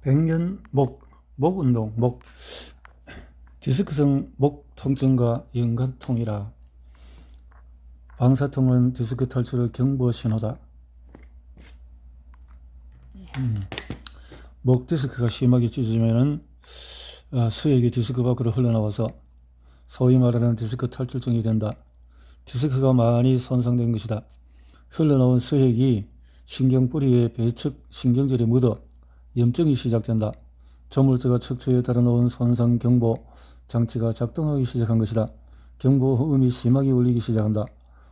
백년 목 운동, 디스크성 목 통증과 연관통이라. 방사통은 디스크 탈출의 경보 신호다. 목 디스크가 심하게 찢어지면은 수액이 디스크 밖으로 흘러나와서 소위 말하는 디스크 탈출증이 된다. 디스크가 많이 손상된 것이다. 흘러나온 수액이 신경뿌리의 배측 신경절에 묻어 염증이 시작된다. 조물주가 척추에 달아놓은 손상 경보 장치가 작동하기 시작한 것이다. 경보음이 심하게 울리기 시작한다.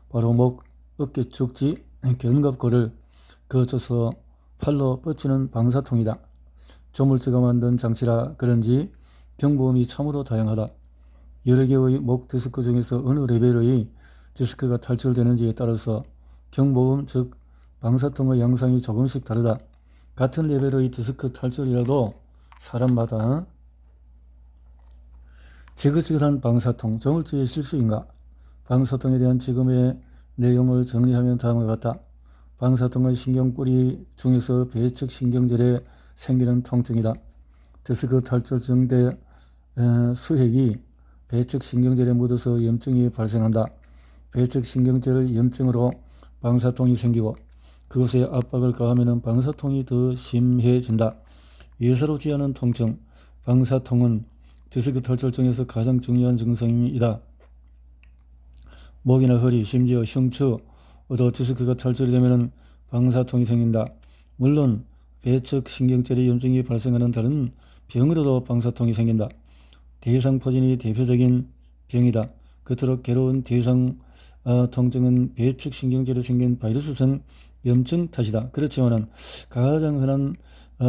바로 목, 어깨 축지, 견갑골을 거쳐서 팔로 뻗치는 방사통이다. 조물주가 만든 장치라 그런지 경보음이 참으로 다양하다. 여러 개의 목 디스크 중에서 어느 레벨의 디스크가 탈출되는지에 따라서 경보음 즉 방사통의 양상이 조금씩 다르다. 같은 레벨의 디스크 탈출이라도 사람마다 지긋지긋한 방사통, 조물주의 실수인가? 방사통에 대한 지금의 내용을 정리하면 다음과 같다. 방사통의 신경뿌리 중에서 배측 신경절에 생기는 통증이다. 디스크 탈출증 대 수액이 배측 신경절에 묻어서 염증이 발생한다. 배측 신경절 염증으로 방사통이 생기고 그것에 압박을 가하면 방사통이 더 심해진다. 예사롭지 않은 통증, 방사통은 디스크 탈출증에서 가장 중요한 증상이다. 목이나 허리, 심지어 흉추에도 디스크가 탈출이 되면 방사통이 생긴다. 물론 배측 신경절에 염증이 발생하는 다른 병으로도 방사통이 생긴다. 대상포진이 대표적인 병이다. 그토록 괴로운 대상 통증은 배측 신경절에 생긴 바이러스성 염증 탓이다. 그렇지만 가장 흔한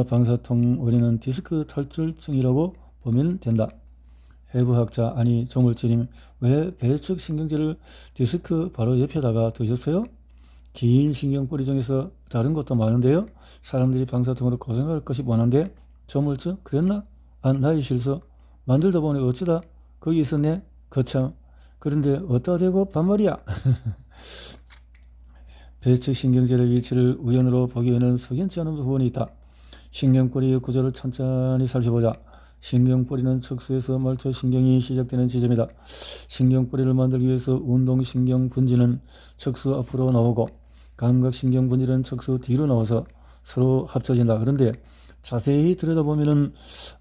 방사통 원인은 디스크 탈출증이라고 보면 된다. 해부학자 아니 조물주님, 왜 배측 신경절을 디스크 바로 옆에다가 두셨어요? 긴 신경뿌리 중에서 다른 것도 많은데요. 사람들이 방사통으로 고생할 것이 많은데 조물주 그랬나? 나의 실수. 만들다 보니 어쩌다 거기 있었네. 거참. 그런데 어디다 대고 반말이야. 배측 신경절의 위치를 우연으로 보기에는 석연치 않은 부분이 있다. 신경뿌리의 구조를 천천히 살펴보자. 신경뿌리는 척수에서 말초신경이 시작되는 지점이다. 신경뿌리를 만들기 위해서 운동신경 분지는 척수 앞으로 나오고 감각신경 분지는 척수 뒤로 나와서 서로 합쳐진다. 그런데 자세히 들여다보면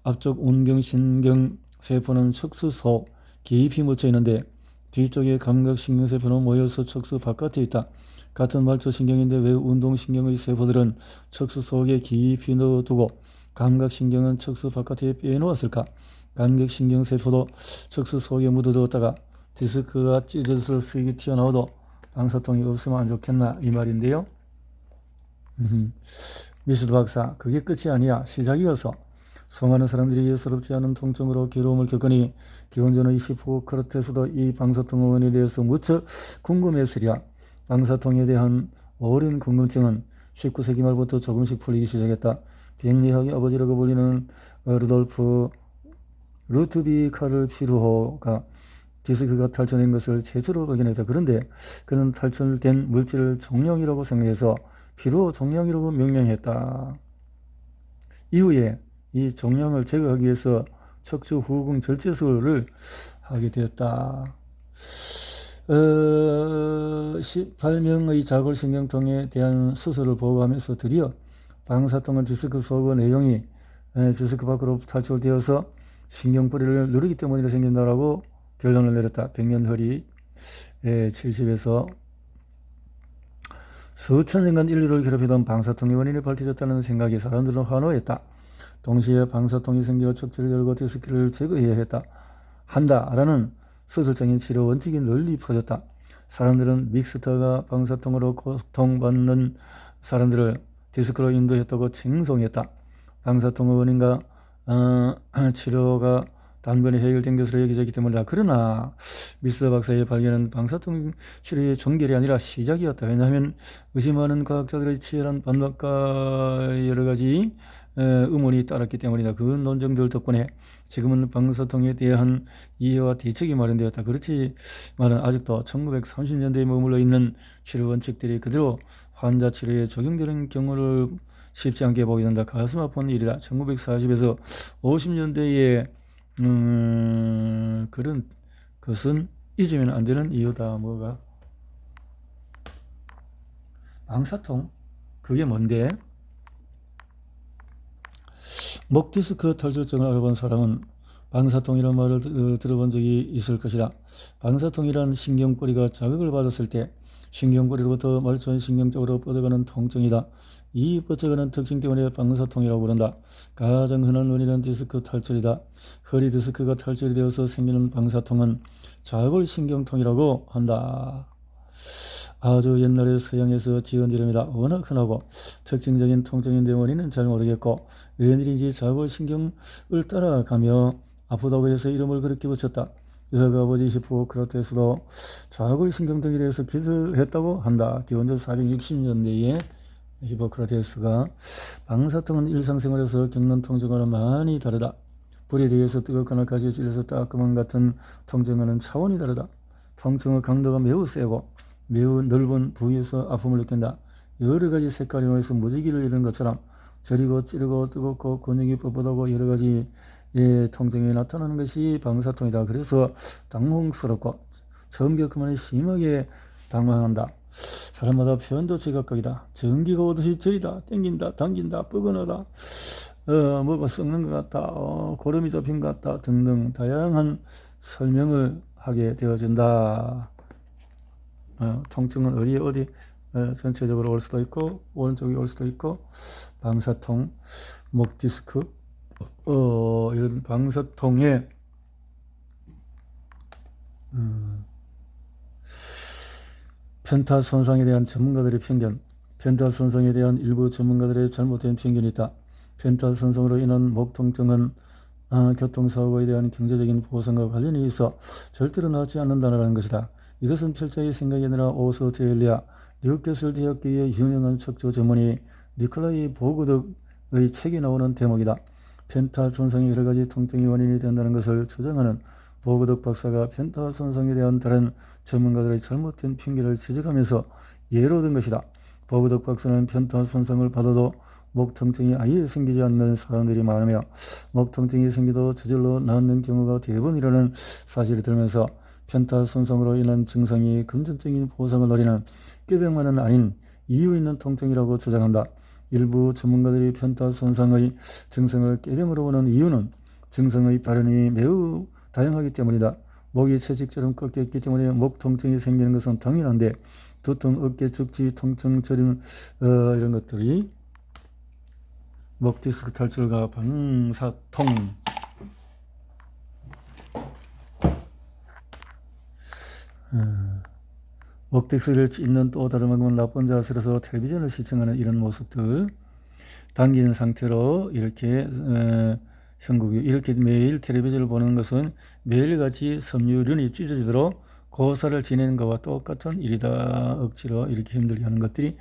앞쪽 운경신경 세포는 척수 속 깊이 묻혀 있는데 뒤쪽에 감각신경세포는 모여서 척수 바깥에 있다. 같은 말초신경인데 왜 운동신경의 세포들은 척수 속에 깊이 넣어두고 감각신경은 척수 바깥에 빼놓았을까? 감각신경세포도 척수 속에 묻어두었다가 디스크가 찢어져서 수액이 튀어나와도 방사통이 없으면 안 좋겠나 이 말인데요. 미스드 박사, 그게 끝이 아니야. 시작이어서. 수많은 사람들이 예사롭지 않은 통증으로 괴로움을 겪으니 기원전의 히포크라테스도 이 방사통 원인에 대해서 무척 궁금했으랴. 방사통에 대한 오랜 궁금증은 19세기 말부터 조금씩 풀리기 시작했다. 병리학의 아버지라고 불리는 루돌프 루트비 카를 피루호가 디스크가 탈출된 것을 최초로 발견했다. 그런데 그는 탈출된 물질을 종양이라고 생각해서 피루호 종양이라고 명명했다. 이후에 이 종양을 제거하기 위해서 척추 후궁 절제술을 하게 되었다. 18명의 자골신경통에 대한 수술을 보고하면서 드디어 방사통은 디스크 속의 내용이 디스크 밖으로 탈출되어서 신경뿌리를 누르기 때문에 생긴다라고 결론을 내렸다. 백년허리 70에서 수천 년간 인류를 괴롭히던 방사통의 원인이 밝혀졌다는 생각에 사람들은 환호했다. 동시에 방사통이 생겨 척추를 열고 디스크를 제거해야 한다라는 수술적인 치료 원칙이 널리 퍼졌다. 사람들은 믹스터가 방사통으로 고통받는 사람들을 디스크로 인도했다고 칭송했다. 방사통의 원인과 치료가 단번에 해결된 것으로 여겨졌기 때문이다. 그러나 미스터 박사의 발견은 방사통 치료의 종결이 아니라 시작이었다. 왜냐하면 의심하는 과학자들의 치열한 반박과 여러 가지 의문이 따랐기 때문이다. 그 논쟁들 덕분에 지금은 방사통에 대한 이해와 대책이 마련되었다. 그렇지만은 아직도 1930년대에 머물러 있는 치료 원칙들이 그대로 환자 치료에 적용되는 경우를 쉽지 않게 보게 된다. 가슴 아픈 일이다. 1940에서 50년대에 그런 것은 잊으면 안 되는 이유다. 뭐가? 방사통? 그게 뭔데? 목 디스크 탈출증을 알아본 사람은 방사통이라는 말을 들어본 적이 있을 것이다. 방사통이란 신경뿌리가 자극을 받았을 때 신경뿌리로부터 말초인 신경 쪽으로 뻗어가는 통증이다. 이 뻗어가는 특징 때문에 방사통이라고 부른다. 가장 흔한 원인은 디스크 탈출이다. 허리 디스크가 탈출이 되어서 생기는 방사통은 좌골신경통이라고 한다. 아주 옛날에 서양에서 지은 이름이다. 워낙 흔하고 특징적인 통증인데 원인은 잘 모르겠고 웬일인지 좌골신경을 따라가며 아프다고 해서 이름을 그렇게 붙였다. 의사가 아버지 히포크라테스도 좌골신경통에 대해서 기술을 했다고 한다. 기원전 460년대에 히포크라테스가 방사통은 일상생활에서 겪는 통증과는 많이 다르다. 불에 대해서 뜨겁거나 가시에 찔려서 따끔함 같은 통증과는 차원이 다르다. 통증의 강도가 매우 세고 매우 넓은 부위에서 아픔을 느낀다. 여러 가지 색깔이 나와서 무지개를 이루는 것처럼 저리고 찌르고 뜨겁고 근육이 뻣뻣하고 여러 가지 통증이 나타나는 것이 방사통이다. 그래서 당혹스럽고 처음 겪으면 심하게 당황한다. 사람마다 표현도 제각각이다. 전기가 오듯이 저리다, 땡긴다, 당긴다, 뻐근하다, 뭐가 썩는 것 같다, 고름이 잡힌 것 같다 등등 다양한 설명을 하게 되어진다. 통증은 어디 전체적으로 올 수도 있고 오른쪽이 올 수도 있고 방사통, 목 디스크 이런 방사통의 편타 손상에 대한 전문가들의 편견. 편타 손상에 대한 일부 전문가들의 잘못된 편견이 있다. 편타 손상으로 인한 목 통증은 교통사고에 대한 경제적인 보상과 관련이 있어 절대로 낫지 않는다는 것이다. 이것은 필자의 생각이 아니라 오스트레일리아 뉴캐슬 대학교의 유명한 척추 전문의 니콜라이 보그덕의 책에 나오는 대목이다. 편타 손상이 여러 가지 통증의 원인이 된다는 것을 주장하는 보그덕 박사가 편타 손상에 대한 다른 전문가들의 잘못된 편견을 지적하면서 예로 든 것이다. 보그덕 박사는 편타 손상을 받아도 목 통증이 아예 생기지 않는 사람들이 많으며 목 통증이 생기도 저절로 낫는 경우가 대부분이라는 사실을 들면서 편타 손상으로 인한 증상이 금전적인 보상을 노리는 꾀병만은 아닌 이유 있는 통증이라고 주장한다. 일부 전문가들이 편타 손상의 증상을 꾀병으로 보는 이유는 증상의 발현이 매우 다양하기 때문이다. 목이 채찍처럼 꺾였기 때문에 목 통증이 생기는 것은 당연한데 두통, 어깨 축지, 통증, 저림 이런 것들이 목 디스크 탈출과 방사통 목 디스크를 찢는 또 다른 방법은 나쁜 자세로서 텔레비전을 시청하는 이런 모습들 당긴 상태로 이렇게 형국이 이렇게 매일 텔레비전을 보는 것은 매일같이 섬유륜이 찢어지도록 고사를 지내는 것과 똑같은 일이다. 억지로 이렇게 힘들게 하는 것들이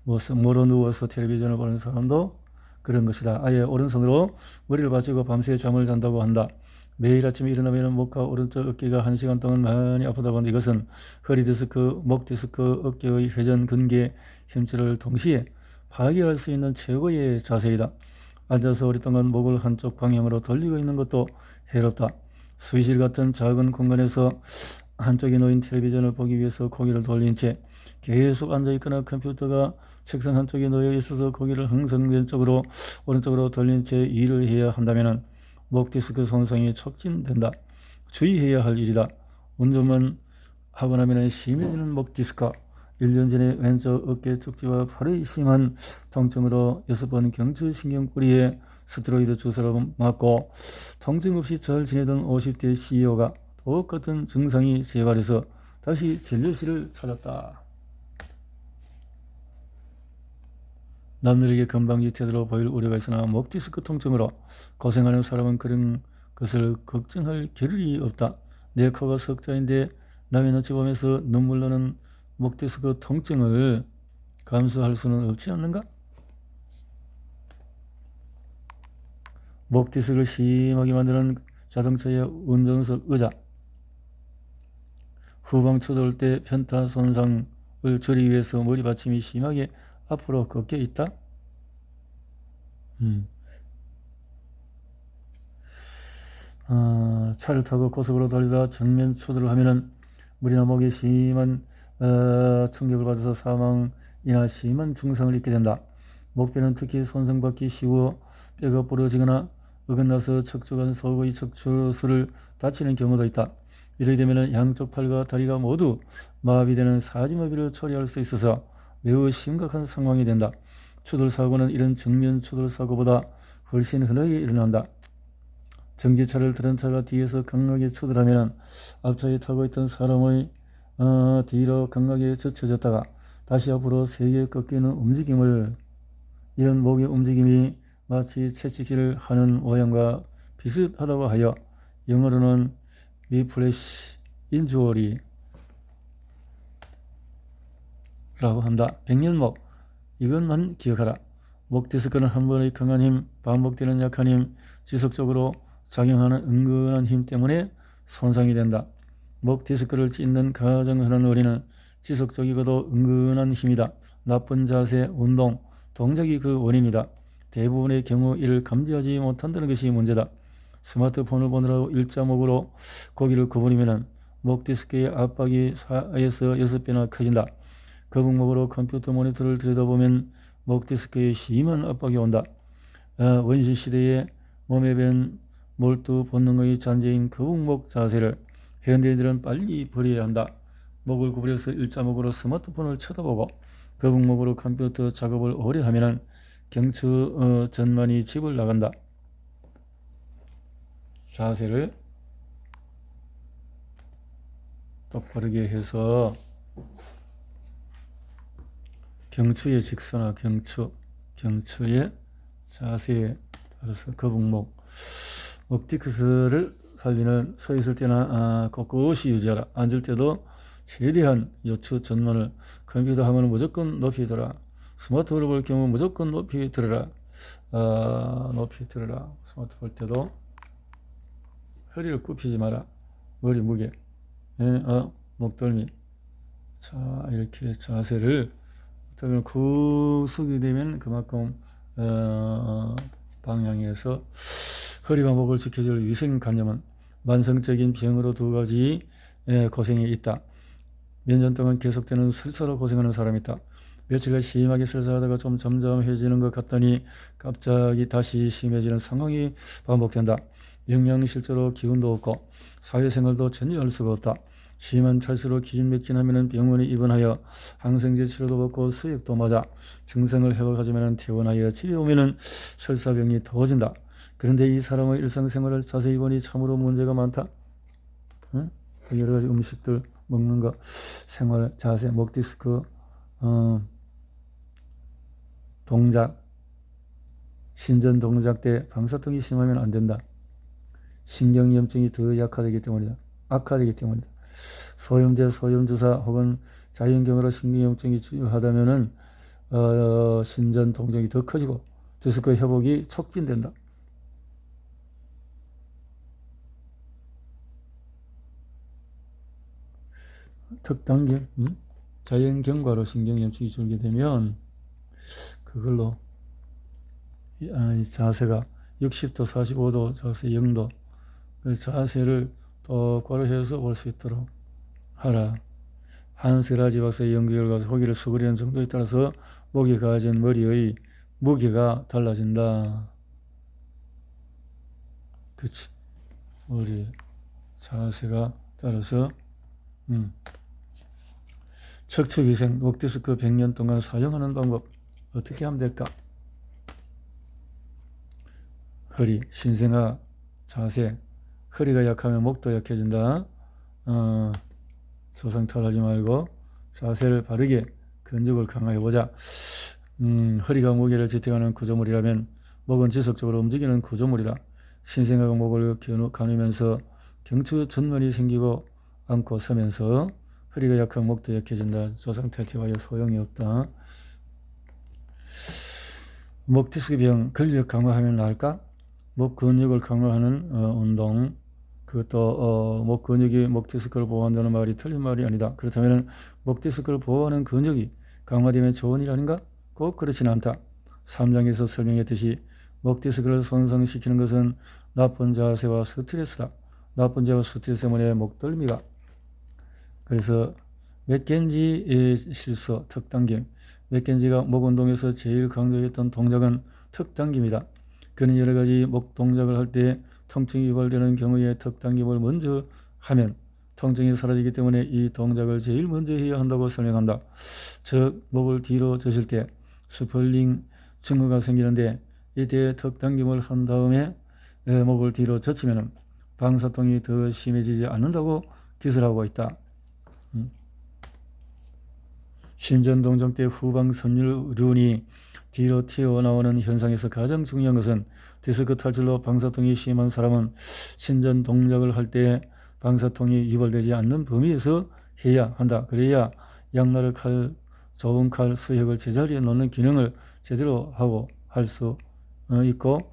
모로 누워서 텔레비전을 보는 사람도 그런 것이다. 아예 오른손으로 머리를 받치고 밤새 잠을 잔다고 한다. 매일 아침에 일어나면 목과 오른쪽 어깨가 1시간 동안 많이 아프다고 하는데 이것은 허리 디스크, 목 디스크, 어깨의 회전, 근개, 힘줄을 동시에 파괴할 수 있는 최고의 자세이다. 앉아서 오랫동안 목을 한쪽 방향으로 돌리고 있는 것도 해롭다. 수의실 같은 작은 공간에서 한쪽에 놓인 텔레비전을 보기 위해서 고개를 돌린 채 계속 앉아있거나 컴퓨터가 책상 한쪽에 놓여 있어서 고개를 항상 왼쪽으로 오른쪽으로 돌린 채 일을 해야 한다면 목 디스크 손상이 촉진된다. 주의해야 할 일이다. 운전만 하고 나면 심해지는 목 디스크. 1년 전에 왼쪽 어깨 축지와 팔의 심한 통증으로 6번 경추신경뿌리에 스테로이드 주사를 맞고 통증 없이 잘 지내던 50대 CEO가 똑같은 증상이 재발해서 다시 진료실을 찾았다. 남들에게 금방지 태도로 보일 우려가 있으나 목 디스크 통증으로 고생하는 사람은 그런 것을 걱정할 겨를이 없다. 내 코가 석자인데 남의 눈치 보면서 눈물 나는 목 디스크 통증을 감수할 수는 없지 않는가? 목 디스크를 심하게 만드는 자동차의 운전석 의자, 후방 추돌 때 편타 손상 줄이기 위해서 머리 받침이 심하게 앞으로 꺾여 있다. 차를 타고 고속으로 달리다 정면 추돌을 하면은 머리나 목에 심한 충격을 받아서 사망이나 심한 중상을 입게 된다. 목뼈는 특히 손상받기 쉬워 뼈가 부러지거나 어긋나서 척추관 속의 척추술을 다치는 경우도 있다. 이렇게 되면 양쪽 팔과 다리가 모두 마비되는 사지마비를 초래할 수 있어서 매우 심각한 상황이 된다. 추돌사고는 이런 정면 추돌사고보다 훨씬 흔하게 일어난다. 정지차를 다른 차가 뒤에서 강하게 추돌하면 앞차에 타고 있던 사람의 뒤로 강하게 젖혀졌다가 다시 앞으로 세게 꺾이는 움직임을, 이런 목의 움직임이 마치 채찍질을 하는 모양과 비슷하다고 하여 영어로는 위플래시 인주어리 라고 한다. 백년목, 이것만 기억하라. 목 디스크는 한 번의 강한 힘, 반복되는 약한 힘, 지속적으로 작용하는 은근한 힘 때문에 손상이 된다. 목 디스크를 찢는 가장 흔한 원인은 지속적이고도 은근한 힘이다. 나쁜 자세, 운동, 동작이 그 원인이다. 대부분의 경우 이를 감지하지 못한다는 것이 문제다. 스마트폰을 보느라고 일자목으로 고기를 구부리면 목 디스크의 압박이 4에서 6배나 커진다. 거북목으로 컴퓨터 모니터를 들여다보면 목 디스크에 심한 압박이 온다. 원시시대에 몸에 밴 몰두 본능의 잔재인 거북목 자세를 현대인들은 빨리 버려야 한다. 목을 구부려서 일자목으로 스마트폰을 쳐다보고 거북목으로 컴퓨터 작업을 오래 하면 경추 전만이 집을 나간다. 자세를 똑바르게 해서 경추의 직선화, 경추의 자세에 따라서 거북목, 옥디크스를 살리는, 서 있을 때나 꼿꼿이 유지하라. 앉을 때도 최대한 요추 전만을, 컴퓨터 화면을 무조건 높이 들어라. 스마트폰을 볼 경우 무조건 높이 들어라. 높이 들어라. 스마트 볼 때도 허리를 굽히지 마라. 머리 무게, 목덜미. 자, 이렇게 자세를 구숙이 되면 그만큼 방향에서 허리와 목을 지켜줄 위생관념은 만성적인 병으로 두 가지 고생이 있다. 몇 년 동안 계속되는 설사로 고생하는 사람이 있다. 며칠간 심하게 설사하다가 좀 잠잠해지는 것 같더니 갑자기 다시 심해지는 상황이 반복된다. 영양실조로 기운도 없고 사회생활도 전혀 할 수가 없다. 심한 찰수로 기진맥진하면 병원에 입원하여 항생제 치료도 받고 수액도 맞아 증상을 회복하자면 퇴원하여 집에 오면 설사병이 더워진다. 그런데 이 사람의 일상생활을 자세히 보니 참으로 문제가 많다. 여러 가지 음식들 먹는 거, 생활, 자세, 목 디스크, 동작, 신전 동작 때 방사통이 심하면 안 된다. 신경염증이 더 악화되기 때문이다. 소염제, 소염주사 혹은 자연경으로 신경염증이 주요하다면은 신전 동작이 더 커지고 디스크 회복이 촉진된다. 특단경, 자연경과로 신경염증이 줄게 되면 그걸로 이 자세가 60도, 45도 자세, 0도 자세를 똑바로 해서 올 수 있도록 하라. 한세라지 박사의 연구 결과 고기를 수그리는 정도에 따라서 목에 가진 머리의 무게가 달라진다. 그치? 머리 자세가 따라서 척추위생, 목디스크 100년 동안 사용하는 방법 어떻게 하면 될까? 허리, 신생아 자세. 허리가 약하면 목도 약해진다. 조상탈하지 말고 자세를 바르게 근육을 강화해보자. 허리가 무게를 지탱하는 구조물이라면 목은 지속적으로 움직이는 구조물이다. 신생아가 목을 가누면서 경추 전만이 생기고 앉고 서면서 허리가 약한 목도 약해진다. 조상탈퇴하여 소용이 없다. 목디스크병 근력 강화하면 나을까? 목 근육을 강화하는 운동, 그것도 목 근육이 목 디스크를 보호한다는 말이 틀린 말이 아니다. 그렇다면 목 디스크를 보호하는 근육이 강화되면 좋은 일 아닌가? 꼭 그렇지는 않다. 3장에서 설명했듯이 목 디스크를 손상시키는 것은 나쁜 자세와 스트레스다. 나쁜 자세와 스트레스 때문에 목덜미가, 그래서 맥켄지의 실수, 턱당김. 맥켄지가 목 운동에서 제일 강조했던 동작은 턱당김이다. 그는 여러 가지 목 동작을 할 때 통증이 유발되는 경우에 턱당김을 먼저 하면 통증이 사라지기 때문에 이 동작을 제일 먼저 해야 한다고 설명한다. 즉 목을 뒤로 젖을 때 스펄링 증후가 생기는데, 이때 턱당김을 한 다음에 목을 뒤로 젖히면 방사통이 더 심해지지 않는다고 기술하고 있다. 신전동작 때 후방 섬유륜이 뒤로 튀어나오는 현상에서 가장 중요한 것은 디스크 탈출로 방사통이 심한 사람은 신전 동작을 할 때 방사통이 유발되지 않는 범위에서 해야 한다. 그래야 양날의 칼, 좋은 칼, 수액을 제자리에 놓는 기능을 제대로 하고 할 수 있고,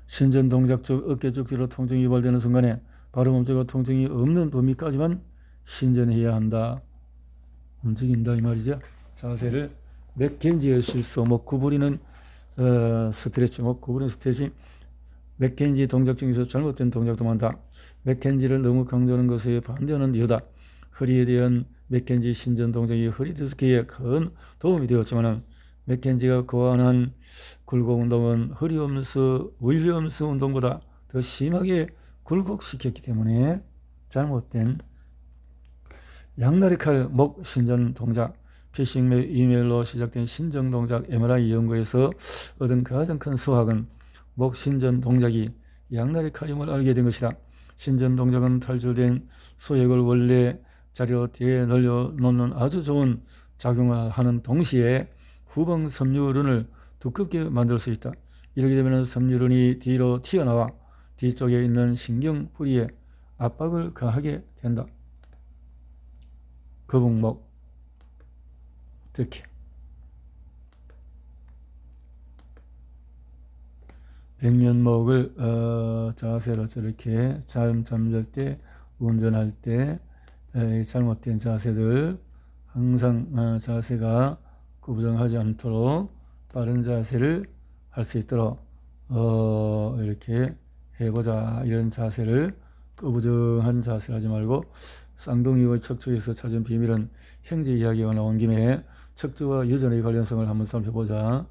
신전 동작 중 어깨 쪽뒤로 통증이 유발되는 순간에 바로 멈추고 통증이 없는 범위까지만 신전해야 한다. 움직인다 이 말이죠. 자세를 맥켄지의 실수, 목 구부리는 스트레치, 목 구부리는 스트레치. 맥켄지 동작 중에서 잘못된 동작도 많다. 맥켄지를 너무 강조하는 것에 반대하는 이유다. 허리에 대한 맥켄지 신전 동작이 허리 디스크에 큰 도움이 되었지만 맥켄지가 고안한 굴곡 운동은 허리엄스, 윌리엄스 운동보다 더 심하게 굴곡시켰기 때문에 잘못된 양날의 칼 목 신전 동작. 피싱 이메일로 시작된 신전 동작 MRI 연구에서 얻은 가장 큰 수확은 목 신전 동작이 양날의 칼임을 알게 된 것이다. 신전 동작은 탈출된 수액을 원래 자리로 뒤에 늘려놓는 아주 좋은 작용을 하는 동시에 후방 섬유륜을 두껍게 만들 수 있다. 이렇게 되면 섬유륜이 뒤로 튀어나와 뒤쪽에 있는 신경 부리에 압박을 가하게 된다. 거북목 어떻게? 백면목을 자세로 저렇게 잠잘 때, 운전할 때 잘못된 자세들 항상 자세가 구부정하지 않도록 빠른 자세를 할 수 있도록 이렇게 해보자. 이런 자세를, 구부정한 자세를 하지 말고 쌍둥이의 척추에서 찾은 비밀은 형제 이야기가 나온 김에 척추와 유전의 관련성을 한번 살펴보자.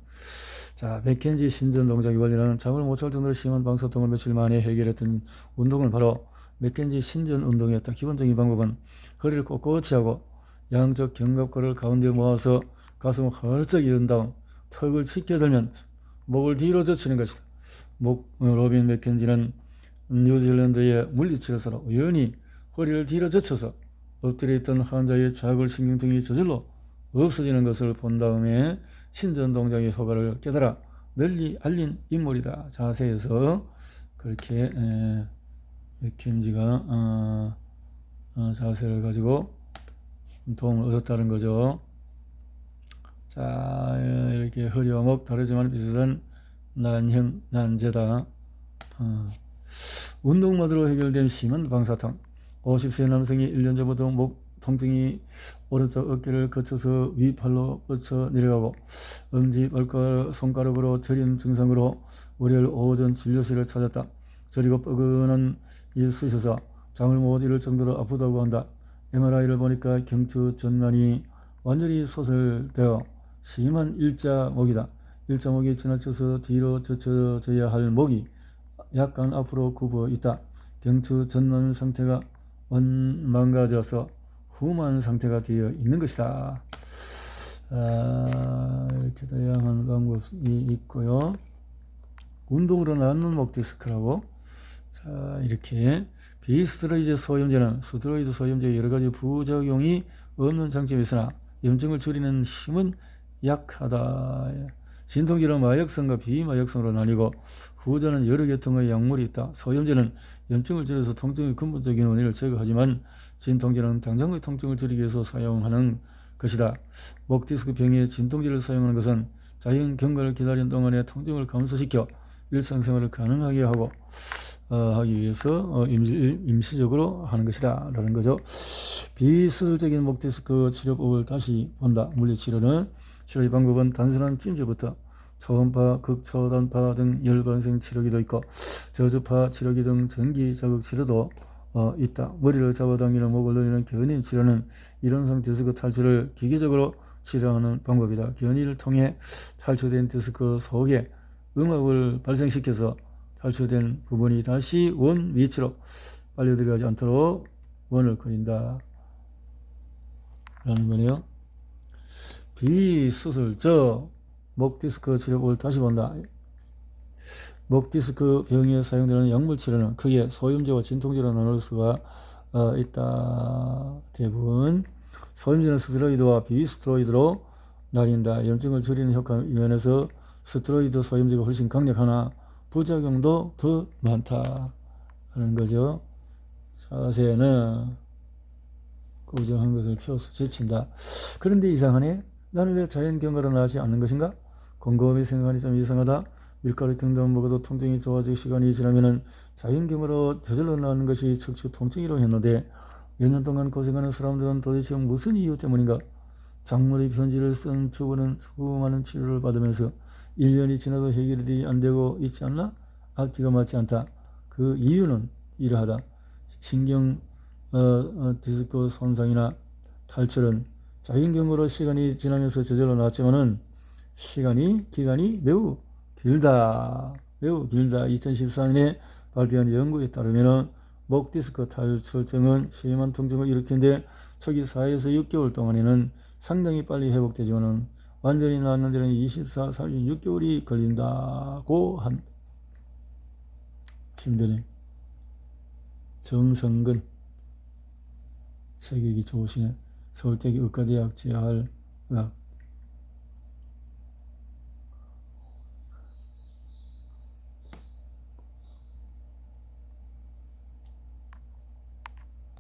자, 맥켄지 신전 동작에 관련한 잠을 못 잘 정도로 심한 방사통을 며칠 만에 해결했던 운동은 바로 맥켄지 신전 운동이었다. 기본적인 방법은 허리를 꼿꼿이 하고 양쪽 견갑골을 가운데 모아서 가슴을 활짝 이은 다음 턱을 치켜들면 목을 뒤로 젖히는 것이다. 로빈 맥켄지는 뉴질랜드의 물리치료사로 우연히 허리를 뒤로 젖혀서 엎드려 있던 환자의 자골신경통이 저절로 없어지는 것을 본 다음에 신전 동작의 효과를 깨달아 널리 알린 인물이다. 자세에서 그렇게 맥켄지가 자세를 가지고 도움을 얻었다는 거죠. 자, 이렇게 허리와 목 다르지만 비슷한 난형, 난제다. 운동 모드로 해결된 심한 방사통. 50세 남성이 1년 전부터 목 통증이 오른쪽 어깨를 거쳐서 위팔로 뻗쳐 내려가고 엄지, 발가락, 손가락으로 저린 증상으로 월요일 오전 진료실을 찾았다. 저리고 뻐근한 이 쑤셔서 잠을 못 이룰 정도로 아프다고 한다. MRI를 보니까 경추 전면이 완전히 소설되어 심한 일자목이다. 일자목이 지나쳐서 뒤로 젖혀져야 할 목이 약간 앞으로 굽어 있다. 경추 전면 상태가 망가져서 후만 상태가 되어 있는 것이다. 이렇게 다양한 방법이 있고요. 운동으로 낫는 목 디스크라고. 자, 이렇게 비스테로이드 소염제는 스테로이드 소염제의 여러 가지 부작용이 없는 장점이 있으나 염증을 줄이는 힘은 약하다. 진통제는 마약성과 비마약성으로 나뉘고 후자는 여러 계통의 약물이 있다. 소염제는 염증을 줄여서 통증의 근본적인 원인을 제거하지만 진통제는 당장의 통증을 줄이기 위해서 사용하는 것이다. 목 디스크 병에 진통제를 사용하는 것은 자연 경과를 기다리는 동안에 통증을 감소시켜 일상생활을 가능하게 하고 하기 위해서 임시적으로 하는 것이다 라는 거죠. 비수술적인 목 디스크 치료법을 다시 본다. 물리치료는 치료의 방법은 단순한 찜질부터 초음파, 극초단파 등 열반생 치료기도 있고 저주파 치료기 등 전기 자극 치료도 있다. 머리를 잡아당기는 목을 늘리는 견인 치료는 이런성 디스크 탈출을 기계적으로 치료하는 방법이다. 견인을 통해 탈출된 디스크 속에 음압을 발생시켜서 탈출된 부분이 다시 원 위치로 빨려 들어가지 않도록 원을 그린다 라는 거네요. 비수술적 목 디스크 치료법을 다시 본다. 목 디스크 병에 사용되는 약물 치료는 크게 소염제와 진통제로 나눌 수가 있다. 대부분 소염제는 스테로이드와 비스테로이드로 나뉜다. 염증을 줄이는 효과 면에서 스테로이드 소염제가 훨씬 강력하나 부작용도 더 많다 하는 거죠. 자세는 고정한 것을 펴서 제친다. 그런데 이상하네. 나는 왜 자연경과로 나지 않는 것인가? 곰곰이 생각하니 좀 이상하다. 밀가루 경담 먹어도 통증이 좋아지고 시간이 지나면은 자연경으로 저절로 나는 것이 척추 통증이라고 했는데 몇 년 동안 고생하는 사람들은 도대체 무슨 이유 때문인가? 작물의 편지를 쓴 주부는 수많은 치료를 받으면서 1년이 지나도 해결이 안 되고 있지 않나? 앞뒤가 맞지 않다. 그 이유는 이러하다. 신경 디스크 손상이나 탈출은 자연경으로 시간이 지나면서 저절로 나왔지만은 기간이 매우 길다. 2014년에 발표한 연구에 따르면 목 디스크 탈출증은 심한 통증을 일으키는데 초기 4에서 6개월 동안에는 상당히 빨리 회복되지만은 완전히 낫는 데는 24, 36개월이 걸린다고 한. 힘드네. 정성근 체격이 좋으시네. 서울대 의과대학 재활의학